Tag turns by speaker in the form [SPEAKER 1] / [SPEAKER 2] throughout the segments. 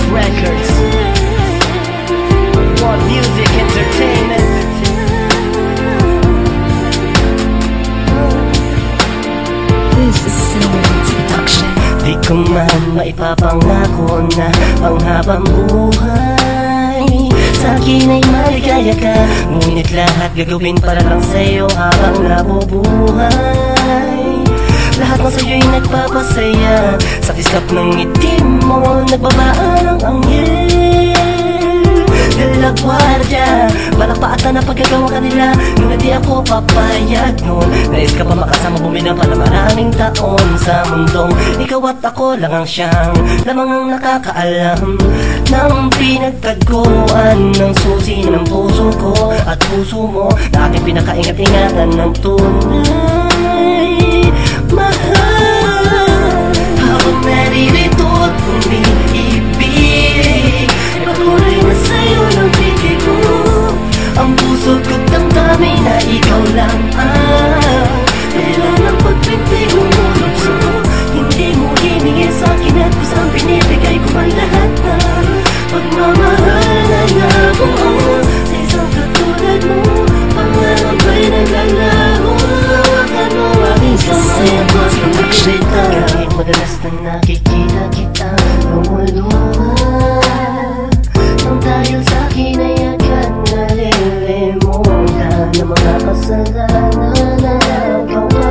[SPEAKER 1] Records, One Music Entertainment.
[SPEAKER 2] This is a Cinemax production.
[SPEAKER 1] Di ko man maipapangako na panghabang buhay sa akin ay maligaya ka, ngunit lahat gagawin para lang sa'yo habang nabubuhay. Lahat ng sa'yo'y nagpapasaya, sa kislap ng itim mo nagbabaan ang anghel. Dalagwardiya, balakpaatan na pagkagawa kanila, ngunit di ako papayag nun. Nais ka pa makasama bumina pa na maraming taon sa mundong ikaw at ako lang ang siyang lamang ang nakakaalam ng pinagtagpuan ng susi ng puso ko at puso mo na aking pinakaingat-ingatan ng tunay. Mahal, habang naririto at umiibig, patuloy na sa'yo ng pitig ko. Ang puso ko't damdamin na ikaw lang ang kailan ng pagpintig umulubso. Hindi mo hiningi sa'kin at kusang binibigay ko ang lahat na pagmamahal na nabuo sa isang katulad mo. Pangarap'y naglalaho, hawakan mo aking kamay at magpapakita. Kahit madalas na nakikita kita lumuluha nang dahil sa'kin ay agad nalilimutan ng mga kasalanan na nagawa.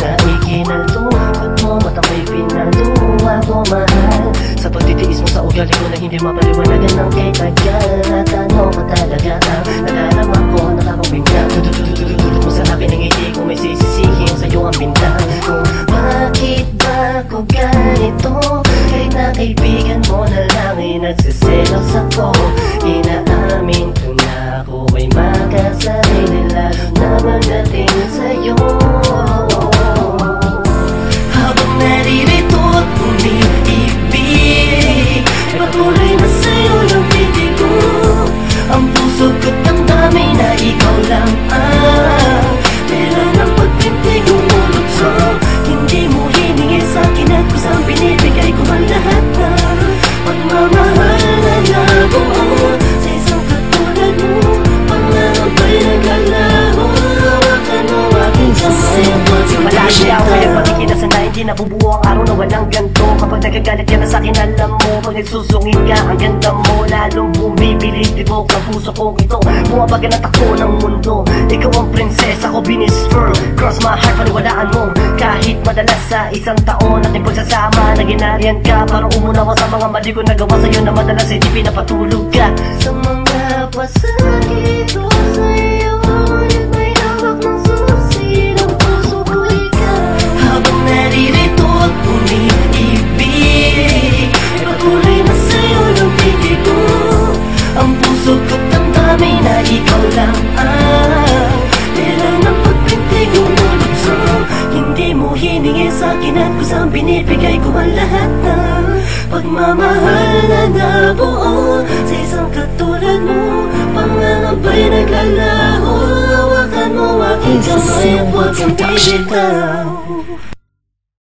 [SPEAKER 1] Na ikinalungkot mo at ako'y pinaluwa ko, mahal. Sa pagtitiis mo sa ugali ko na hindi mapaliwanagan ng kay tagal. At ano ka talaga ang nadarama ko, nakakapinga. Tutututututut mo sa akin ang ngiti ko, may sisisihin sa'yo ang bintang ko. Bakit ba ako ganito? Kahit na kaibigan mo na lang ay nagsiselos ako. Inaamin ko na ako ay makasarili, lalo na pagdating sa'yo. Habang naririto at umiibig, patuloy na sa'yo ng pitig ko. Ang puso ko't damdamin na ikaw lang ang kailan ng pagpintig umulubso. Hindi mo hiningi sa'kin at kusang binibigay ko ang lahat na pagmamahal na nabuo sa isang katulad mo. Pangarap'y naglalaho, hawakan mo aking kamay at magpapakita. Pagkikita na hindi nabubuo ang araw na walang ganto. Kapag nagagalit ka na sa'kin, alam mo, pag nagsusungit ka, ang ganda mo lalong bumibilig. Tibok ng puso kong ito, bumabaga na takbo ng mundo. Ikaw ang prinsesa ko, binisfer, cross my heart, paniwalaan mo. Kahit madalas sa isang taon natin pagsasama, naginarian ka para umunawa sa mga mali ko nagawa sa'yo na madalas hindi pinapatulog ka. Sa mga pasakit ko sa'yo, may hawak ng susi ng puso ko ikaw. Habang naririto at umiibig, patuloy na sa'yo ng pitig ko. Ang puso ko't damdamin na ikaw lang ang kailan ng pagpintig umulubso. Hindi mo hiningi sa'kin at kusang binibigay ko ang lahat na pagmamahal na nabuo sa isang katulad mo. Pangarap'y naglalaho, hawakan mo aking kamay at huwag kang bibitaw.